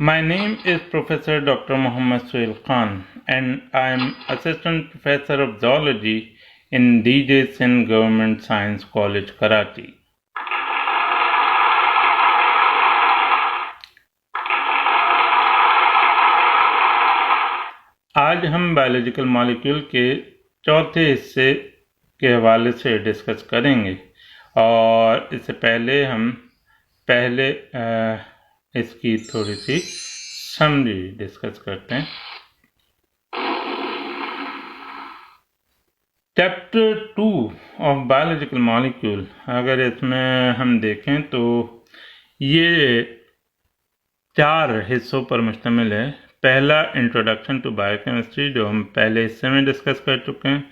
My name is Professor Dr. Muhammad Suhail Khan and I am Assistant Professor of Zoology in DJ Sindh Government Science College, Karachi. आज हम biological molecule के चौथे हिस्से के हवाले से डिस्कस करेंगे और इससे पहले हम इसकी थोड़ी सी समरी डिस्कस करते हैं। चैप्टर 2 ऑफ बायोलॉजिकल मॉलिक्यूल, अगर इसमें हम देखें तो ये 4 हिस्सों पर मुश्तमिल है। पहला इंट्रोडक्शन टू बायोकेमिस्ट्री, जो हम पहले हिस्से में डिस्कस कर चुके हैं।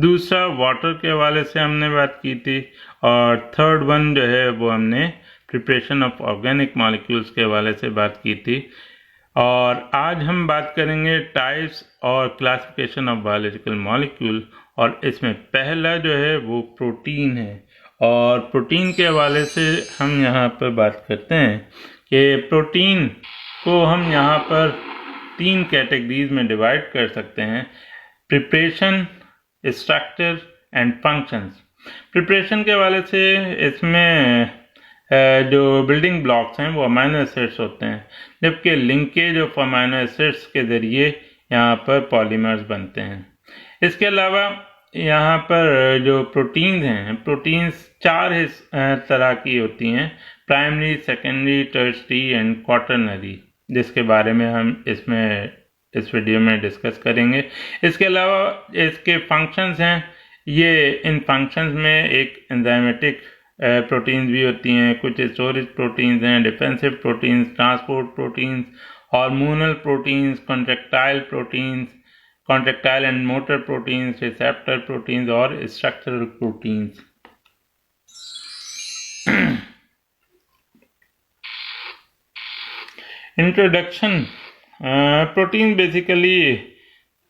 दूसरा वाटर के हवाले से हमने बात की थी और थर्ड वन जो है वो हमने प्रिपरेशन ऑफ ऑर्गेनिक मॉलिक्यूल्स के हवाले से बात की थी। और आज हम बात करेंगे टाइप्स और क्लासिफिकेशन ऑफ बायोलॉजिकल मॉलिक्यूल, और इसमें पहला जो है वो प्रोटीन है। और प्रोटीन के हवाले से हम यहाँ पर बात करते हैं कि प्रोटीन को हम यहाँ पर 3 कैटेगरीज में डिवाइड कर सकते हैं: preparation, structure and functions. Preparation के हवाले से इसमें जो बिल्डिंग ब्लॉक्स हैं वो अमाइनो एसिड्स होते हैं, जबकि लिंकेज ऑफ अमाइनो एसिड्स के ज़रिए यहाँ पर पॉलीमर्स बनते हैं। इसके अलावा यहाँ पर जो प्रोटीन्स हैं, प्रोटीन्स 4 तरह की होती हैं: primary, secondary, tertiary and quaternary, जिसके बारे में हम इस वीडियो में डिस्कस करेंगे। इसके अलावा इसके फंक्शंस हैं। ये इन फंक्शंस में एक एंजाइमेटिक प्रोटीन्स भी होती हैं, कुछ स्टोरेज प्रोटीन्स हैं, defensive proteins, transport proteins, hormonal proteins, contractile and motor proteins, receptor proteins और structural proteins. Introduction. Protein basically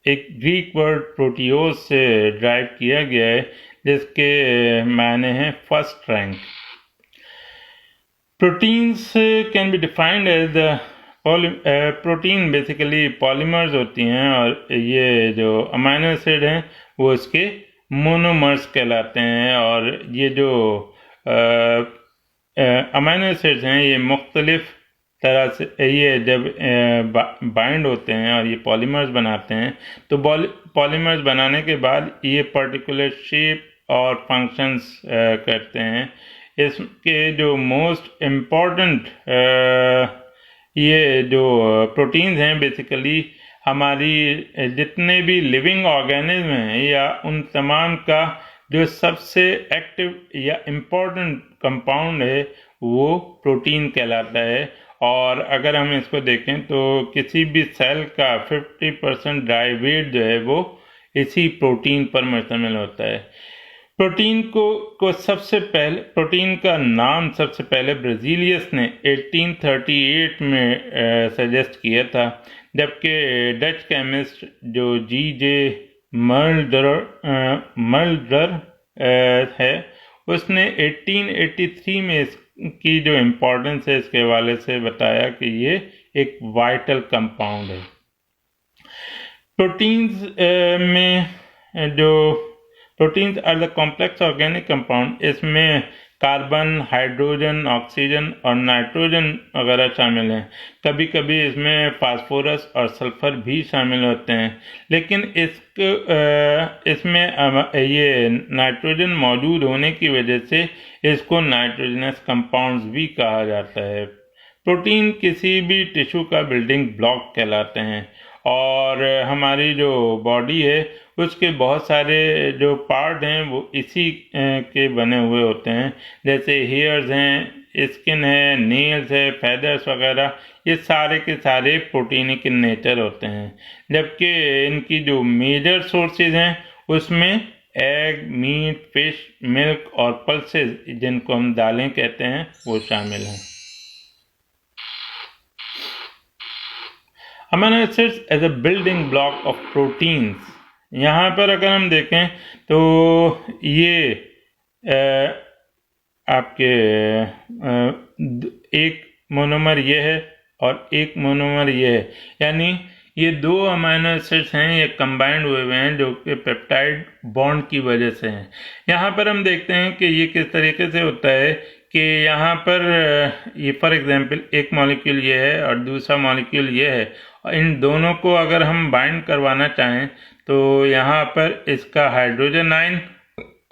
एक ग्रीक वर्ड प्रोटियोस से ड्राइव किया गया है, जिसके मायने हैं first rank. Proteins can be defined as the protein basically polymers होती हैं, और ये जो अमाइनो एसिड हैं वो इसके मोनोमर्स कहलाते हैं। और ये जो अमाइनो एसिड्स हैं ये मुख्तलिफ तरह से ये जब बाइंड होते हैं और ये पॉलीमर्स बनाते हैं, तो पॉलीमर्स बनाने के बाद ये पर्टिकुलर शेप और फंक्शंस करते हैं। इसके जो मोस्ट इम्पॉर्टेंट ये जो प्रोटीन्स हैं बेसिकली हमारी जितने भी लिविंग ऑर्गेनिज्म हैं या उन तमाम का जो सबसे एक्टिव या इम्पॉर्टेंट कंपाउंड है वो प्रोटीन कहलाता है। और अगर हम इसको देखें तो किसी भी सेल का 50% ड्राई वेट जो है वो इसी प्रोटीन पर मुश्तमिल होता है। प्रोटीन को सबसे पहले प्रोटीन का नाम सबसे पहले ब्राज़ीलियस ने 1838 में सजेस्ट किया था, जबकि डच केमिस्ट जो G.J. मर्ल्डर है उसने 1883 में इसकी जो इम्पोर्टेंस है इसके हवाले से बताया कि ये एक वाइटल कंपाउंड है। Proteins are the complex organic compound. इसमें कार्बन, हाइड्रोजन, ऑक्सीजन और नाइट्रोजन वगैरह शामिल हैं। कभी कभी इसमें फास्फोरस और सल्फर भी शामिल होते हैं, लेकिन इसमें ये नाइट्रोजन मौजूद होने की वजह से इसको नाइट्रोजनस कंपाउंड्स भी कहा जाता है। प्रोटीन किसी भी टिश्यू का बिल्डिंग ब्लॉक कहलाते हैं, और हमारी जो बॉडी है उसके बहुत सारे जो पार्ट हैं वो इसी के बने हुए होते हैं, जैसे हेयर्स हैं, स्किन है, नेल्स है, फेदर्स वगैरह, ये सारे के सारे प्रोटीनिक इन नेचर होते हैं। जबकि इनकी जो मेजर सोर्सेज हैं उसमें एग, मीट, फिश, मिल्क और पल्सेस, जिनको हम दालें कहते हैं, वो शामिल हैं। Amino acids as a building block of proteins. यहाँ पर अगर हम देखें तो ये आपके एक मोनोमर ये है और एक मोनोमर ये है, यानी ये दो अमीनो एसिड्स हैं, ये कंबाइंड हुए हुए हैं जो कि पेप्टाइड बॉन्ड की वजह से हैं। यहाँ पर हम देखते हैं कि ये किस तरीके से होता है कि यहाँ पर ये फॉर एग्जांपल एक मॉलिक्यूल ये है और दूसरा मॉलिक्यूल ये है, और इन दोनों को अगर हम बाइंड करवाना चाहें तो यहाँ पर इसका हाइड्रोजन आयन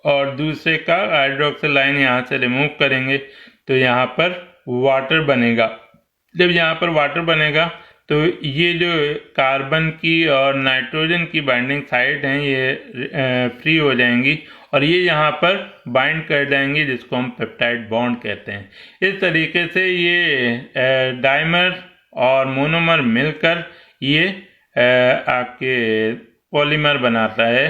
और दूसरे का हाइड्रोक्सिल आयन यहाँ से रिमूव करेंगे तो यहाँ पर वाटर बनेगा। जब यहाँ पर वाटर बनेगा तो ये जो कार्बन की और नाइट्रोजन की बाइंडिंग साइट हैं ये फ्री हो जाएंगी और ये यहाँ पर बाइंड कर जाएंगी, जिसको हम पेप्टाइड बॉन्ड कहते हैं। इस तरीके से ये डाइमर और मोनोमर मिलकर ये आपके पॉलीमर बनाता है।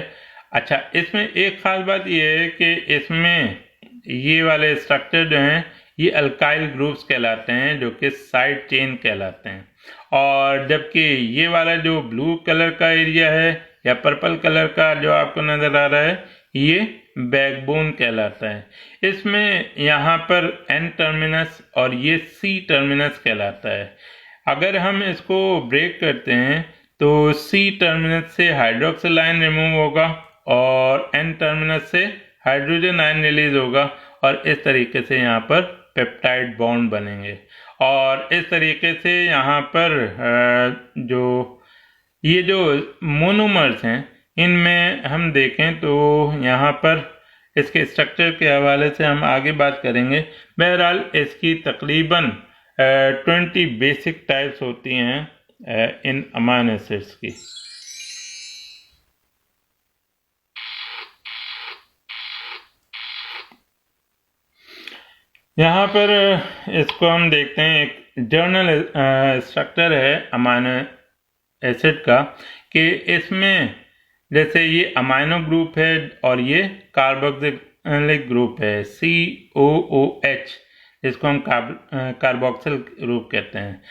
अच्छा, इसमें एक खास बात ये है कि इसमें ये वाले स्ट्रक्चर जो हैं ये अल्काइल ग्रुप्स कहलाते हैं, जो कि साइड चेन कहलाते हैं, और जबकि ये वाला जो ब्लू कलर का एरिया है या पर्पल कलर का जो आपको नजर आ रहा है ये बैकबोन कहलाता है। इसमें यहाँ पर N टर्मिनस और ये C टर्मिनस कहलाता है। अगर हम इसको ब्रेक करते हैं तो C टर्मिनस से हाइड्रोक्सिल आयन रिमूव होगा और N टर्मिनस से हाइड्रोजन आयन रिलीज होगा और इस तरीके से यहाँ पर पेप्टाइड बॉन्ड बनेंगे। और इस तरीके से यहाँ पर जो ये जो मोनोमर्स हैं इनमें हम देखें तो यहाँ पर इसके स्ट्रक्चर के हवाले से हम आगे बात करेंगे। बहरहाल इसकी तकरीबन 20 बेसिक टाइप्स होती हैं इन अमीनो एसिड्स की। यहाँ पर इसको हम देखते हैं, एक जर्नल स्ट्रक्चर है अमीनो एसिड का कि इसमें जैसे ये अमीनो ग्रुप है और ये कार्बोक्सिलिक ग्रुप है COOH, जिसको हम कार्बोक्सिल ग्रुप कहते हैं।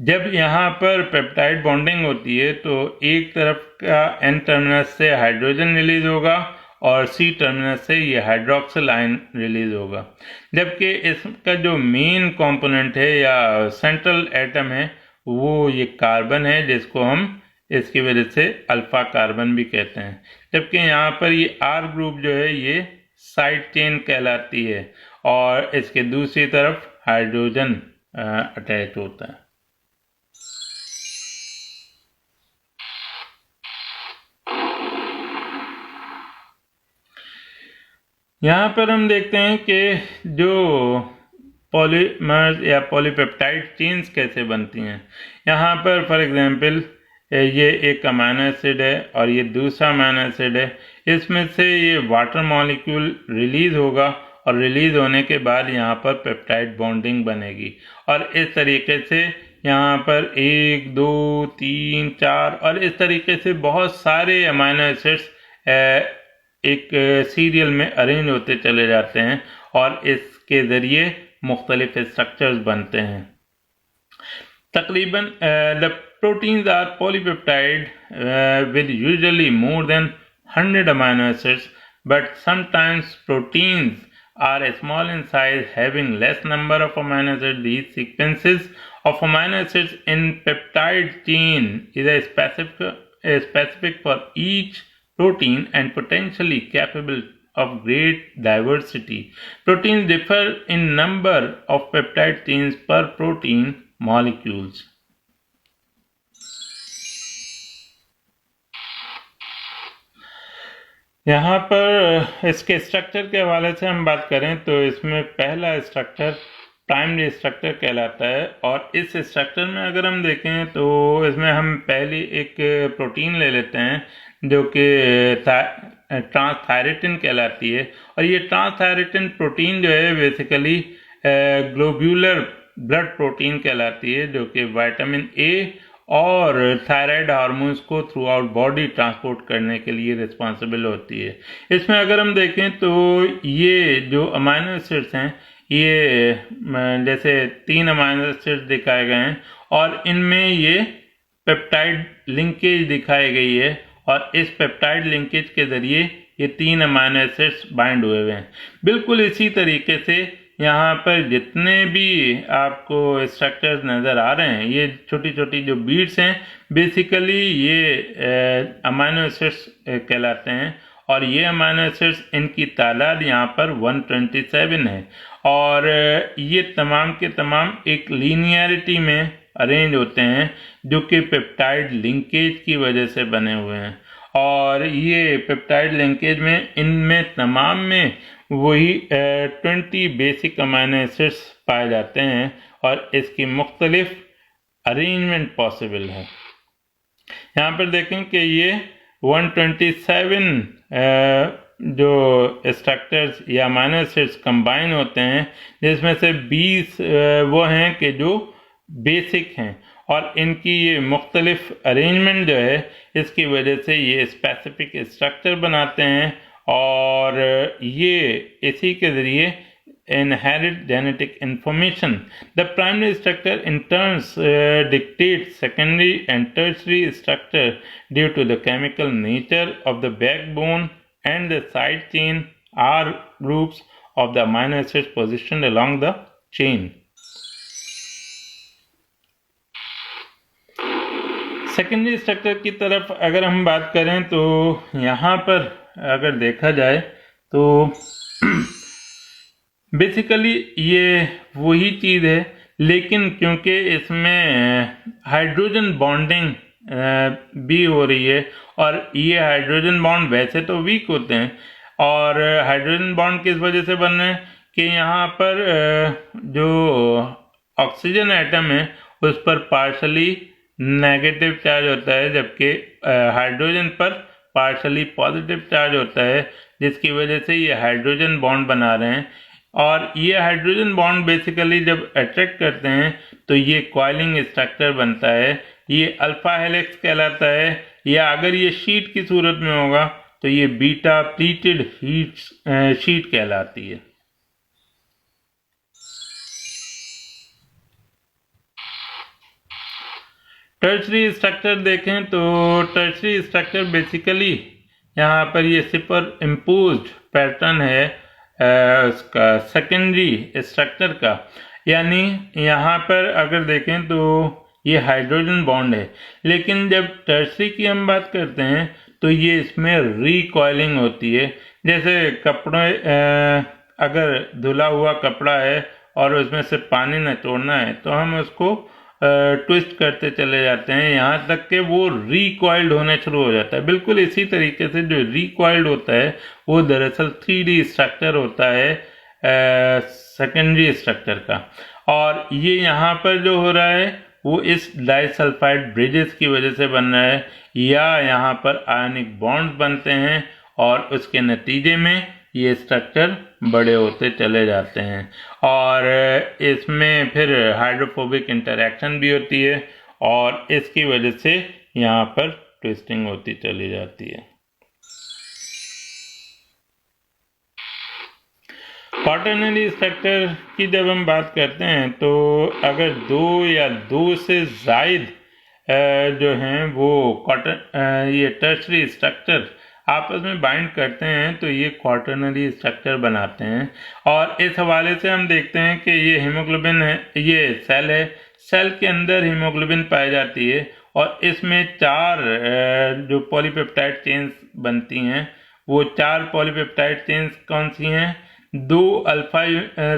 जब यहाँ पर पेप्टाइड बॉन्डिंग होती है तो एक तरफ का N टर्मिनस से हाइड्रोजन रिलीज होगा और C टर्मिनस से ये हाइड्रोक्सिल आयन रिलीज होगा, जबकि इसका जो मेन कंपोनेंट है या सेंट्रल एटम है वो ये कार्बन है, जिसको हम इसकी वजह से अल्फा कार्बन भी कहते हैं। जबकि यहाँ पर ये R ग्रुप जो है ये साइड चेन कहलाती है और इसके दूसरी तरफ हाइड्रोजन अटैच होता है। यहाँ पर हम देखते हैं कि जो पॉलीमर्स या पॉलीपेप्टाइड चेन्स कैसे बनती हैं। यहाँ पर फॉर एग्जांपल ये एक अमीनो एसिड है और ये दूसरा अमीनो एसिड है, इसमें से ये वाटर मॉलिक्यूल रिलीज होगा और रिलीज होने के बाद यहाँ पर पेप्टाइड बॉन्डिंग बनेगी और इस तरीके से यहाँ पर 1 2 3 4 और इस तरीके से बहुत सारे अमीनो एसिड्स एक सीरियल में अरेंज होते चले जाते हैं और इसके ज़रिए मुख्तलिफ स्ट्रक्चर्स बनते हैं। तकरीबन the proteins are polypeptide with usually more than 100 amino acids, but sometimes proteins are small in size, having less number of amino acids. These sequences of amino acids in peptide chain is a specific for each protein and potentially capable of great diversity. Proteins differ in number of peptide chains per protein molecules. यहाँ पर इसके structure के हवाले से हम बात करें तो इसमें पहला स्ट्रक्चर प्राइमरी स्ट्रक्चर कहलाता है और इस स्ट्रक्चर में अगर हम देखें तो इसमें हम पहली एक प्रोटीन ले लेते हैं जो कि ट्रांसथायरेटिन कहलाती है और ये ट्रांसथायरेटिन प्रोटीन जो है बेसिकली ग्लोब्यूलर ब्लड प्रोटीन कहलाती है, जो कि विटामिन ए और थायराइड हार्मोन्स को थ्रू आउट बॉडी ट्रांसपोर्ट करने के लिए रिस्पॉन्सिबल होती है। इसमें अगर हम देखें तो ये जो अमीनो एसिड्स हैं ये जैसे 3 अमीनो एसिड्स दिखाए गए हैं और इनमें ये पेप्टाइड लिंकेज दिखाई गई है और इस पेप्टाइड लिंकेज के जरिए ये 3 अमाइनो एसिड्स बाइंड हुए हैं। बिल्कुल इसी तरीके से यहाँ पर जितने भी आपको स्ट्रक्चर्स नज़र आ रहे हैं, ये छोटी छोटी जो बीड्स हैं, बेसिकली ये अमाइनो एसिड्स कहलाते हैं और ये अमाइनो एसिड्स, इनकी तादाद यहाँ पर 127 है और ये तमाम के तमाम एक लीनियरिटी में अरेंज होते हैं जो कि पेप्टाइड लिंकेज की वजह से बने हुए हैं। और ये पेप्टाइड लिंकेज में इनमें तमाम में वही 20 बेसिक अमाइनो एसिड्स पाए जाते हैं और इसकी मुख्तलिफ अरेंजमेंट पॉसिबल है। यहाँ पर देखें कि ये 127 जो स्ट्रक्चर्स या अमाइनो एसिड्स कंबाइन होते हैं, जिसमें से 20 वो हैं कि जो बेसिक हैं और इनकी ये मुख्तलिफ अरेंजमेंट जो है, इसकी वजह से ये स्पेसिफिक स्ट्रक्चर बनाते हैं और ये इसी के ज़रिए inherit genetic information. The primary structure in turn dictates secondary and tertiary structure due to the chemical nature of the backbone and the side chain R groups of the amino acids positioned along the chain. Secondary structure की तरफ अगर हम बात करें तो यहाँ पर अगर देखा जाए तो बेसिकली ये वही चीज़ है, लेकिन क्योंकि इसमें हाइड्रोजन बॉन्डिंग भी हो रही है और ये हाइड्रोजन बॉन्ड वैसे तो वीक होते हैं और हाइड्रोजन बॉन्ड किस वजह से बन रहे हैं कि यहाँ पर जो ऑक्सीजन एटम है उस पर पार्शली नेगेटिव चार्ज होता है, जबकि हाइड्रोजन पर पार्शली पॉजिटिव चार्ज होता है, जिसकी वजह से ये हाइड्रोजन बॉन्ड बना रहे हैं। और ये हाइड्रोजन बॉन्ड बेसिकली जब अट्रैक्ट करते हैं तो ये कॉइलिंग स्ट्रक्चर बनता है, ये अल्फा हेलिक्स कहलाता है, या अगर ये शीट की सूरत में होगा तो ये बीटा प्लीटेड शीट कहलाती है। टर्शरी स्ट्रक्चर देखें तो टर्शरी स्ट्रक्चर बेसिकली यहाँ पर ये सुपर इम्पोज्ड पैटर्न है उसका सेकेंडरी स्ट्रक्चर का, यानी यहाँ पर अगर देखें तो ये हाइड्रोजन बॉन्ड है, लेकिन जब टर्शरी की हम बात करते हैं तो ये इसमें रिकॉइलिंग होती है। जैसे कपड़े अगर धुला हुआ कपड़ा है और उसमें से पानी निचोड़ना है तो हम उसको ट्विस्ट करते चले जाते हैं यहाँ तक कि वो रिकॉइल्ड होने शुरू हो जाता है। बिल्कुल इसी तरीके से जो रिकॉइल्ड होता है वो दरअसल 3D स्ट्रक्चर होता है सेकेंडरी स्ट्रक्चर का, और ये यहाँ पर जो हो रहा है वो इस डाइसल्फाइड ब्रिजेस की वजह से बन रहा है, या यहाँ पर आयनिक बॉन्ड बनते हैं और उसके नतीजे में ये स्ट्रक्चर बड़े होते चले जाते हैं और इसमें फिर हाइड्रोफोबिक इंटरैक्शन भी होती है और इसकी वजह से यहाँ पर ट्विस्टिंग होती चली जाती है। क्वाटरनरी स्ट्रक्चर की जब हम बात करते हैं तो अगर दो या दो से ज़ायद जो हैं वो ये टर्शरी स्ट्रक्चर आपस में बाइंड करते हैं तो ये क्वाटरनरी स्ट्रक्चर बनाते हैं। और इस हवाले से हम देखते हैं कि ये हीमोग्लोबिन है, ये सेल है, सेल के अंदर हीमोग्लोबिन पाई जाती है और इसमें 4 जो पॉलीपेप्टाइड चेन्स बनती हैं, वो 4 पॉलीपेप्टाइड चेन्स कौन सी हैं? 2 अल्फा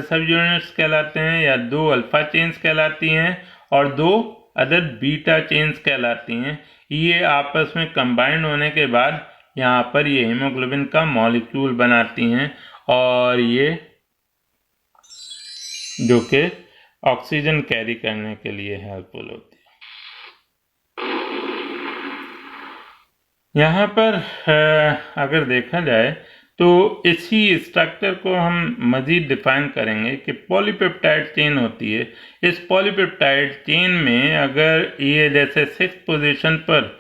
सब यूनिट्स कहलाते हैं या 2 अल्फा चेन्स कहलाती हैं और 2 अदर बीटा चेन्स कहलाती हैं। ये आपस में कंबाइंड होने के बाद यहाँ पर ये हीमोग्लोबिन का मॉलिक्यूल बनाती हैं और ये जो कि ऑक्सीजन कैरी करने के लिए हेल्पफुल होती है। यहाँ पर अगर देखा जाए तो इसी स्ट्रक्चर को हम मज़ीद डिफाइन करेंगे कि पॉलीपेप्टाइड चेन होती है। इस पॉलीपेप्टाइड चेन में अगर ये जैसे 6th पोजीशन पर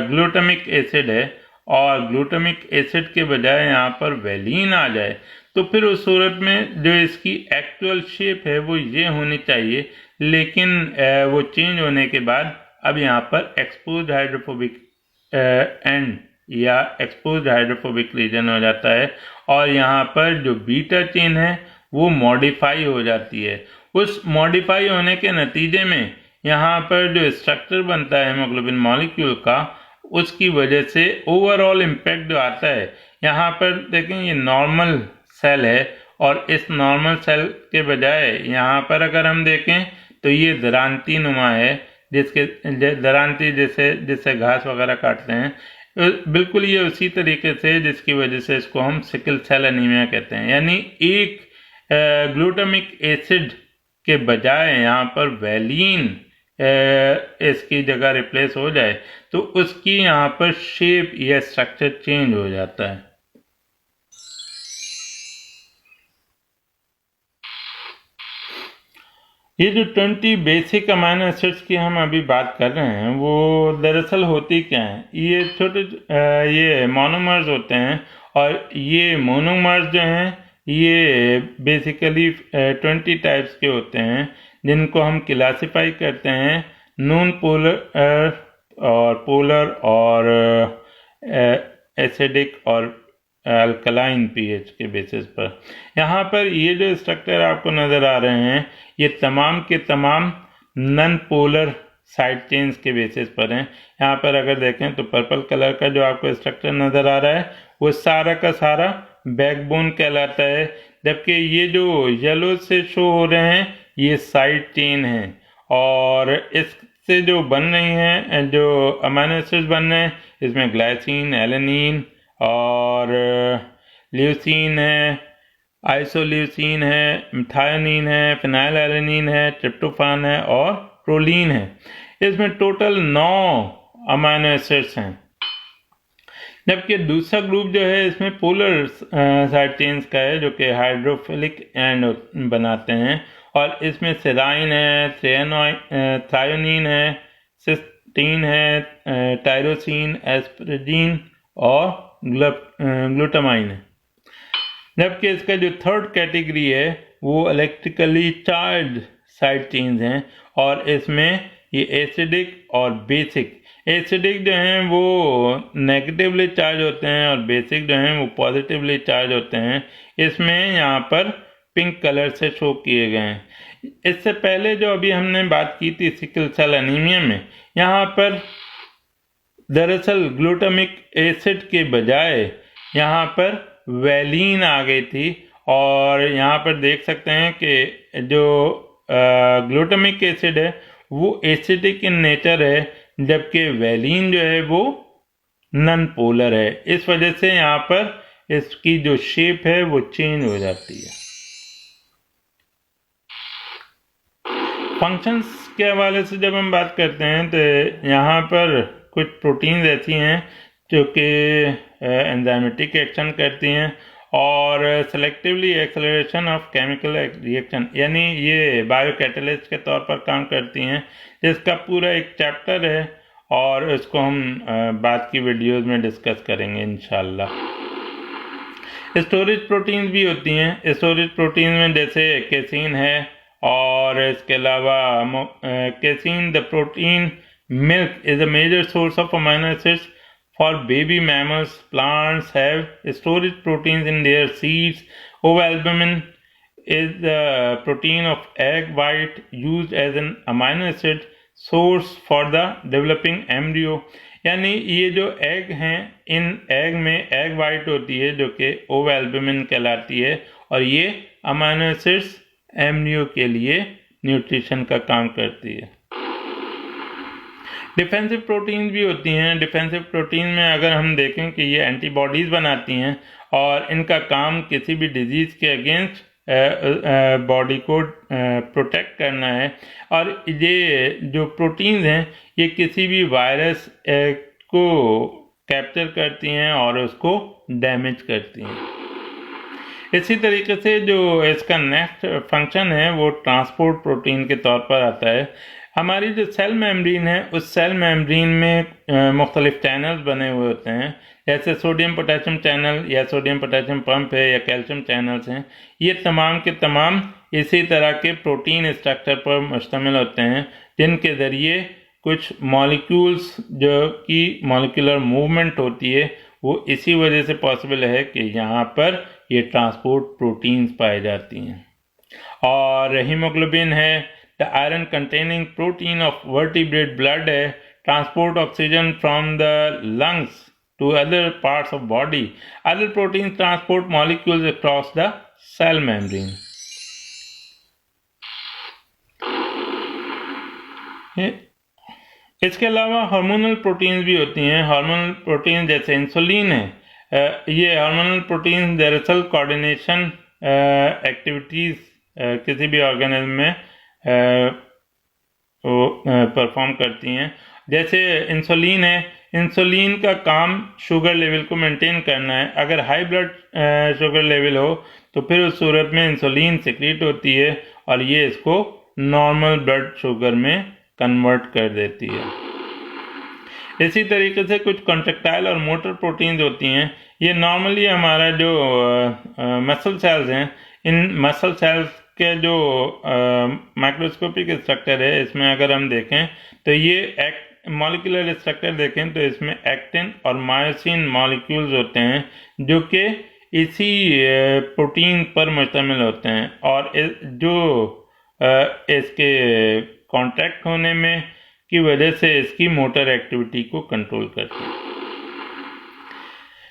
ग्लूटामिक एसिड है और ग्लूटामिक एसिड के बजाय यहाँ पर वेलिन आ जाए तो फिर उस सूरत में जो इसकी एक्चुअल शेप है वो ये होनी चाहिए, लेकिन वो चेंज होने के बाद अब यहाँ पर एक्सपोज हाइड्रोफोबिक एंड या एक्सपोज हाइड्रोफोबिक रीजन हो जाता है और यहाँ पर जो बीटा चेन है वो मॉडिफाई हो जाती है। उस मॉडिफाई होने के नतीजे में यहाँ पर जो स्ट्रक्चर बनता है हेमोग्लोबिन मॉलिक्यूल का, उसकी वजह से ओवरऑल इम्पैक्ट जो आता है, यहाँ पर देखें ये नॉर्मल सेल है और इस नॉर्मल सेल के बजाय यहाँ पर अगर हम देखें तो ये दरांती नुमा है, जिसके दरांती जिससे घास वगैरह काटते हैं, बिल्कुल ये उसी तरीके से जिसकी वजह से इसको हम सिकल सेल एनीमिया कहते हैं। यानी एक ग्लूटामिक एसिड के बजाय यहाँ पर वैलीन इसकी जगह रिप्लेस हो जाए तो उसकी यहाँ पर शेप या स्ट्रक्चर चेंज हो जाता है। ये जो 20 बेसिक अमाइनो एसिड्स की हम अभी बात कर रहे हैं वो दरअसल होती क्या है, ये छोटे ये मोनोमर्स होते हैं और ये मोनोमर्स जो हैं ये बेसिकली 20 टाइप्स के होते हैं जिनको हम क्लासिफाई करते हैं नॉन पोलर और पोलर और एसिडिक और अल्कलाइन पीएच के बेसिस पर। यहाँ पर ये जो स्ट्रक्चर आपको नज़र आ रहे हैं ये तमाम के तमाम नॉन पोलर साइड चेन्स के बेसिस पर हैं। यहाँ पर अगर देखें तो पर्पल कलर का जो आपको स्ट्रक्चर नज़र आ रहा है वो सारा का सारा बैकबोन कहलाता है, जबकि ये जो येलो से शो हो रहे हैं ये साइड चेन हैं और इससे जो बन रही हैं जो अमाइनो एसिड्स बन रहे हैं इसमें ग्लाइसिन, एलेनिन और ल्यूसीन है, आइसोल्यूसीन है, थायोनीन है, फिनाइल एलेनिन है, ट्रिप्टोफान है और प्रोलीन है। इसमें टोटल 9 अमाइनो एसिड्स हैं, जबकि दूसरा ग्रुप जो है इसमें पोलर साइड चेन्स का है जो कि हाइड्रोफिलिक एंड बनाते हैं और इसमें सेराइन है, थायोनीन है, सिस्टीन है, टायरोसिन, एस्परजीन और ग्लूटामाइन है। जबकि इसका जो थर्ड कैटेगरी है वो इलेक्ट्रिकली चार्ज साइड चेन्स हैं और इसमें ये एसिडिक और बेसिक, एसिडिक जो हैं वो नेगेटिवली चार्ज होते हैं और बेसिक जो हैं वो पॉजिटिवली चार्ज होते हैं। इसमें यहाँ पर पिंक कलर से शो किए गए हैं। इससे पहले जो अभी हमने बात की थी सिकल सेल एनीमिया में, यहाँ पर दरअसल ग्लूटामिक एसिड के बजाय यहाँ पर वैलीन आ गई थी और यहाँ पर देख सकते हैं कि जो ग्लूटामिक एसिड है वो एसिडिक इन नेचर है, जबकि वैलीन जो है वो नॉन पोलर है। इस वजह से यहाँ पर इसकी जो शेप है वो चेंज हो जाती है। फंक्शंस के हवाले से जब हम बात करते हैं तो यहाँ पर कुछ प्रोटीन्स ऐसी हैं जो कि एंजाइमेटिक एक्शन करती हैं और selectively acceleration of chemical reaction, यानी ये बायो कैटलिस्ट के तौर पर काम करती हैं, जिसका पूरा एक चैप्टर है और इसको हम बाद की वीडियोस में डिस्कस करेंगे इंशाल्लाह। स्टोरेज प्रोटीन्स भी होती हैं। स्टोरेज प्रोटीन में जैसे केसिन है और इसके अलावा casein the protein milk is a major source of amino acids for baby mammals. Plants have storage proteins in their seeds. Ovalbumin is the protein of egg white used as an amino acid source for the developing embryo. यानी ये जो egg हैं इन egg में egg white होती है जो कि ओवैल्बुमिन कहलाती है और ये अमाइनो एसिड्स एम्ब्रियो के लिए न्यूट्रिशन का काम करती है। डिफेंसिव प्रोटीन भी होती हैं। डिफेंसिव प्रोटीन में अगर हम देखें कि ये एंटीबॉडीज़ बनाती हैं और इनका काम किसी भी डिजीज़ के अगेंस्ट बॉडी को प्रोटेक्ट करना है और ये जो प्रोटीन्स हैं ये किसी भी वायरस को कैप्चर करती हैं और उसको डैमेज करती हैं। इसी तरीके से जो इसका नेक्स्ट फंक्शन है वो ट्रांसपोर्ट प्रोटीन के तौर पर आता है। हमारी जो सेल मेम्ब्रेन है उस सेल मेम्ब्रेन में मुख्तलिफ चैनल्स बने हुए होते हैं, जैसे सोडियम पोटेशियम चैनल या सोडियम पोटेशियम पंप है या कैल्शियम चैनल्स हैं। ये तमाम के तमाम इसी तरह के प्रोटीन स्ट्रक्चर पर मुश्तमिल होते हैं जिनके ज़रिए कुछ मॉलिक्यूल्स जो कि मॉलिक्यूलर मूवमेंट होती है वो इसी वजह से पॉसिबल है कि यहाँ पर ये ट्रांसपोर्ट प्रोटीन्स पाई जाती हैं। और हीमोग्लोबिन है the iron containing protein of vertebrate blood है, transport oxygen from the lungs to other parts of body. Other proteins transport molecules across the cell membrane. इसके अलावा हार्मोनल प्रोटीन्स भी होती हैं। हार्मोनल प्रोटीन जैसे इंसुलिन है, ये हार्मोनल प्रोटीन दरअसल कोऑर्डिनेशन एक्टिविटीज किसी भी ऑर्गेनिज्म में परफॉर्म करती हैं। जैसे इंसुलिन है, इंसुलिन का काम शुगर लेवल को मेंटेन करना है। अगर हाई ब्लड शुगर लेवल हो तो फिर उस सूरत में इंसुलिन सिक्रीट होती है और ये इसको नॉर्मल ब्लड शुगर में कन्वर्ट कर देती है। इसी तरीके से कुछ कॉन्ट्रैक्टाइल और मोटर प्रोटीन्स होती हैं। ये नॉर्मली हमारा जो मसल सेल्स हैं, इन मसल सेल्स के जो माइक्रोस्कोपिक स्ट्रक्चर है, इसमें अगर हम देखें तो ये मॉलिक्यूलर स्ट्रक्चर देखें तो इसमें एक्टिन और मायोसिन मॉलिक्यूल्स होते हैं जो कि इसी प्रोटीन पर मुश्तमिल होते हैं और जो इसके कॉन्टैक्ट होने में की वजह से इसकी मोटर एक्टिविटी को कंट्रोल करते हैं।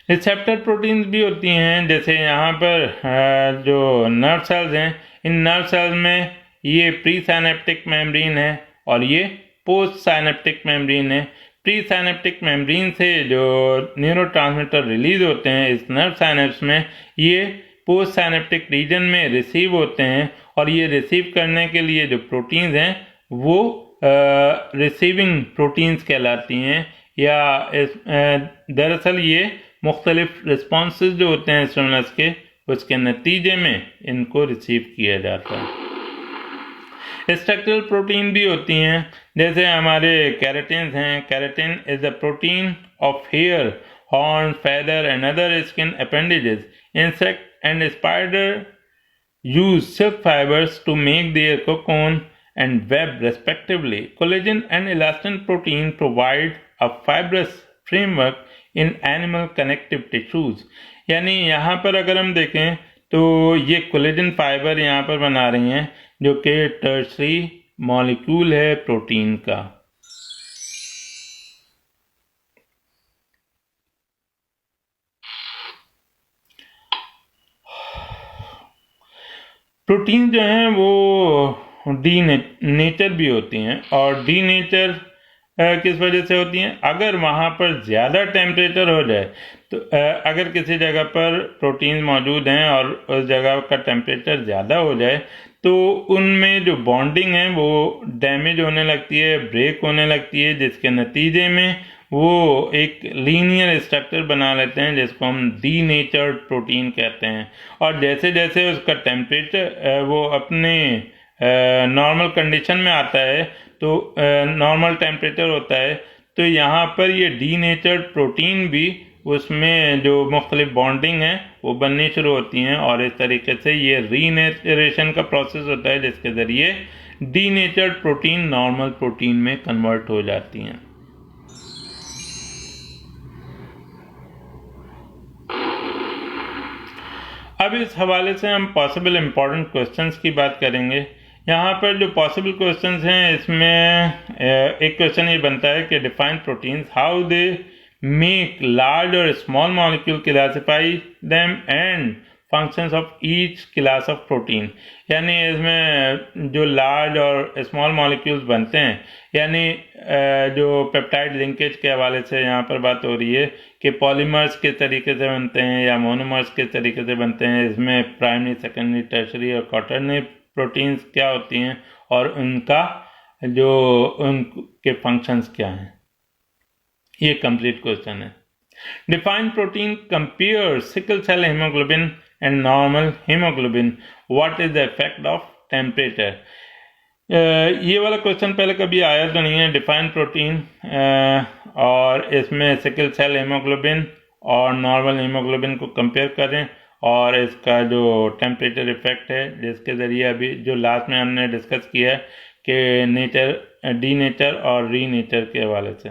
रिसेप्टर प्रोटीन्स भी होती हैं, जैसे यहाँ पर जो नर्व सेल्स हैं, इन नर्व सेल्स में ये प्री साइनेप्टिक मेम्ब्रेन है और ये पोस्ट साइनेप्टिक मेम्ब्रेन है। प्री साइनेप्टिक मेम्ब्रेन से जो न्यूरोट्रांसमीटर रिलीज होते हैं इस नर्व साइनेप्स में, ये पोस्ट साइनेप्टिक रीजन में रिसीव होते हैं और ये रिसीव करने के लिए जो प्रोटीन्स हैं वो रिसीविंग प्रोटीन्स कहलाती हैं। या दरअसल ये मुख्तलिफ रिस्पॉन्सेज जो होते हैं स्टिमुलस के, उसके नतीजे में इनको रिसीव किया जाता है। स्ट्रक्चरल प्रोटीन भी होती हैं, जैसे हमारे केराटिन हैं। Keratin is the protein of hair, horn, feather and other skin appendages. Insect and spider use silk fibers to make their cocoon and web respectively. Collagen and elastin protein provide a fibrous framework in animal connective tissues. यानी यहाँ पर अगर हम देखें तो ये collagen fibre यहाँ पर बना रही हैं जो कि टर्सरी मॉलिक्यूल है प्रोटीन का। प्रोटीन जो हैं वो डी नेचर भी होती हैं और डी नेचर किस वजह से होती हैं? अगर वहाँ पर ज़्यादा टेम्परेचर हो जाए तो अगर किसी जगह पर प्रोटीन मौजूद हैं और उस जगह का टेम्परेचर ज़्यादा हो जाए तो उनमें जो बॉन्डिंग है वो डैमेज होने लगती है, ब्रेक होने लगती है, जिसके नतीजे में वो एक लीनियर स्ट्रक्चर बना लेते हैं जिसको हम डीनेचर्ड प्रोटीन कहते हैं। और जैसे जैसे उसका टेम्परेचर वो अपने नॉर्मल कंडीशन में आता है तो नॉर्मल टेम्परेचर होता है तो यहाँ पर ये डीनेचर्ड प्रोटीन भी उसमें जो मुख्तलिफ बॉन्डिंग है वो बननी शुरू होती हैं और इस तरीके से ये रीनेचरेशन का प्रोसेस होता है जिसके ज़रिए डीनेचर्ड प्रोटीन नॉर्मल प्रोटीन में कन्वर्ट हो जाती हैं। अब इस हवाले से हम पॉसिबल इम्पोर्टेंट क्वेश्चंस की बात करेंगे। यहाँ पर जो पॉसिबल क्वेश्चंस हैं इसमें एक क्वेश्चन ये बनता है कि define proteins, how they make large और small molecule, classify them and functions of each class of protein. यानी इसमें जो लार्ज और स्मॉल मॉलिक्यूल्स बनते हैं, यानी जो पेप्टाइड लिंकेज के हवाले से यहाँ पर बात हो रही है कि पॉलीमर्स किस तरीके से बनते हैं या मोनोमर्स किस तरीके से बनते हैं, इसमें प्राइमरी, सेकेंडरी, टर्शरी और क्वाटरनरी प्रोटीन्स क्या होती हैं और उनका जो उनके फंक्शंस क्या हैं, ये कंप्लीट क्वेश्चन है। Define protein, compare sickle cell haemoglobin and normal haemoglobin, what is the effect of temperature. ये वाला क्वेश्चन पहले कभी आया तो नहीं है। डिफाइन प्रोटीन और इसमें सिकल सेल हीमोग्लोबिन और नॉर्मल हीमोग्लोबिन को कंपेयर करें और इसका जो टेम्परेचर इफेक्ट है जिसके ज़रिए अभी जो लास्ट में हमने डिस्कस किया है के नेचर, डीनेचर और रीनेचर के हवाले से।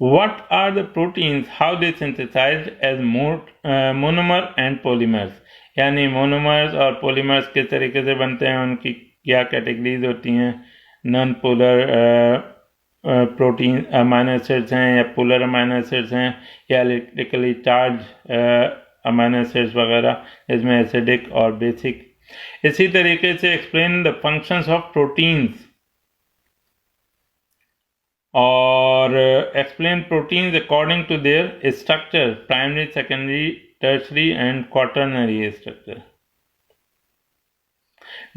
What are the proteins? How they synthesized as monomer and polymers? यानी मोनोमर्स और पॉलीमर्स किस तरीके से बनते हैं, उनकी क्या कैटेगरीज होती हैं। Non polar protein amino acids हैं या पोलर अमाइनो एसिड्स हैं या इलेक्ट्रिकली चार्ज अमाइनो एसिड्स वगैरह, इसमें एसिडिक और बेसिक। इसी तरीके से explain the functions of proteins और explain proteins according to their structure, primary, secondary, tertiary and quaternary structure.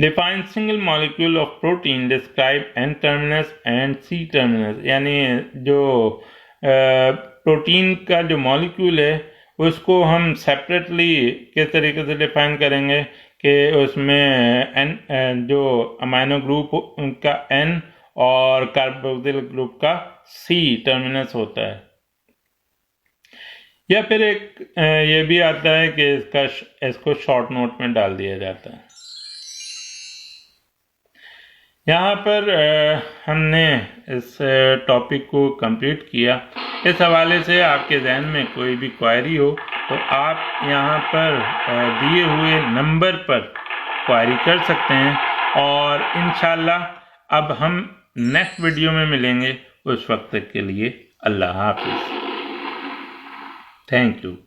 Define single molecule of protein, describe N terminus and C terminus। यानी जो protein का जो molecule है उसको हम सेपरेटली किस तरीके से डिफाइन करेंगे कि उसमें N जो अमाइनो ग्रुप का N और कार्बोक्सिल ग्रुप का C टर्मिनस होता है। या फिर एक ये भी आता है कि इसको शॉर्ट नोट में डाल दिया जाता है। यहाँ पर हमने इस टॉपिक को कंप्लीट किया। इस हवाले से आपके जहन में कोई भी क्वेरी हो तो आप यहाँ पर दिए हुए नंबर पर क्वेरी कर सकते हैं और इंशाल्लाह अब हम नेक्स्ट वीडियो में मिलेंगे। उस वक्त के लिए अल्लाह हाफिज़। Thank you.